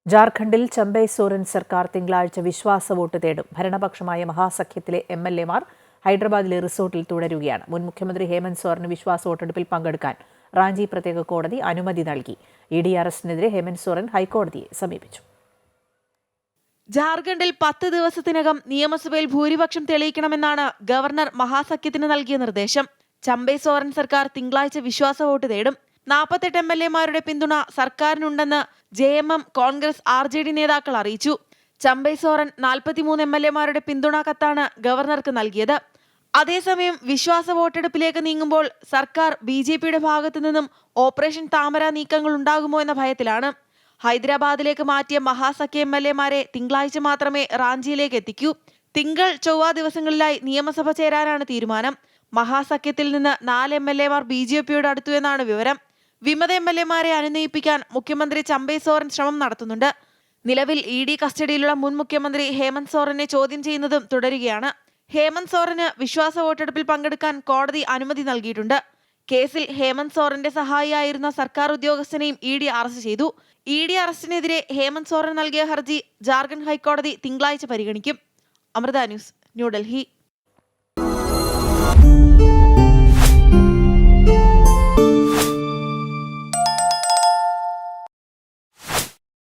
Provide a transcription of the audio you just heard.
ജാർഖണ്ഡിൽ ചമ്പൈ സോറൻ സർക്കാർ തിങ്കളാഴ്ച വിശ്വാസ വോട്ട് തേടും. ഭരണപക്ഷമായ മഹാസഖ്യത്തിലെ എംഎൽഎമാർ ഹൈദരാബാദിലെ റിസോർട്ടിൽ തുടരുകയാണ്. മുൻ മുഖ്യമന്ത്രി ഹേമന്ത് സോറന് വിശ്വാസ വോട്ടെടുപ്പിൽ പങ്കെടുക്കാൻ റാഞ്ചി പ്രത്യേക കോടതി അനുമതി നൽകി. ഇഡി അറസ്റ്റിനെതിരെ ഹേമന്ത് സോറൻ ഹൈക്കോടതിയെ സമീപിച്ചു. ജാർഖണ്ഡിൽ 10 ദിവസത്തിനകം നിയമസഭയിൽ ഭൂരിപക്ഷം തെളിയിക്കണമെന്നാണ് ഗവർണർ മഹാസഖ്യത്തിന് നൽകിയ നിർദ്ദേശം. ചമ്പൈ സോറൻ സർക്കാർ തിങ്കളാഴ്ച വിശ്വാസ വോട്ട് തേടും. 48 എംഎൽഎമാരുടെ പിന്തുണ സർക്കാരിനുണ്ടെന്ന് JMM, കോൺഗ്രസ്, RJD നേതാക്കൾ അറിയിച്ചു. ചമ്പൈ സോറൻ 43 എംഎൽഎമാരുടെ പിന്തുണ കത്താണ് ഗവർണർക്ക് നൽകിയത്. അതേസമയം വിശ്വാസ വോട്ടെടുപ്പിലേക്ക് നീങ്ങുമ്പോൾ സർക്കാർ BJPയുടെ ഭാഗത്തു നിന്നും ഓപ്പറേഷൻ താമര നീക്കങ്ങൾ ഉണ്ടാകുമോ എന്ന ഭയത്തിലാണ്. ഹൈദരാബാദിലേക്ക് മാറ്റിയ മഹാസഖ്യ എംഎൽഎമാരെ തിങ്കളാഴ്ച മാത്രമേ റാഞ്ചിയിലേക്ക് എത്തിക്കൂ. തിങ്കൾ, ചൊവ്വ ദിവസങ്ങളിലായി നിയമസഭ ചേരാനാണ് തീരുമാനം. മഹാസഖ്യത്തിൽ നിന്ന് 4 എംഎൽഎമാർ BJPയോട് അടുത്തു എന്നാണ് വിവരം. വിമത എംഎൽഎമാരെ അനുനയിപ്പിക്കാൻ മുഖ്യമന്ത്രി ചമ്പൈ സോറൻ ശ്രമം നടത്തുന്നുണ്ട്. നിലവിൽ ED കസ്റ്റഡിയിലുള്ള മുൻ മുഖ്യമന്ത്രി ഹേമന്ത് സോറനെ ചോദ്യം ചെയ്യുന്നതും തുടരുകയാണ്. ഹേമന്ത് സോറന് വിശ്വാസ വോട്ടെടുപ്പിൽ പങ്കെടുക്കാൻ കോടതി അനുമതി നൽകിയിട്ടുണ്ട്. കേസിൽ ഹേമന്ത് സോറന്റെ സഹായിയായിരുന്ന സർക്കാർ ഉദ്യോഗസ്ഥനെയും ED അറസ്റ്റ് ചെയ്തു. ED അറസ്റ്റിനെതിരെ ഹേമന്ത് സോറൻ നൽകിയ ഹർജി ജാർഖണ്ഡ് ഹൈക്കോടതി തിങ്കളാഴ്ച പരിഗണിക്കും. അമൃത ന്യൂസ്, ന്യൂഡൽഹി.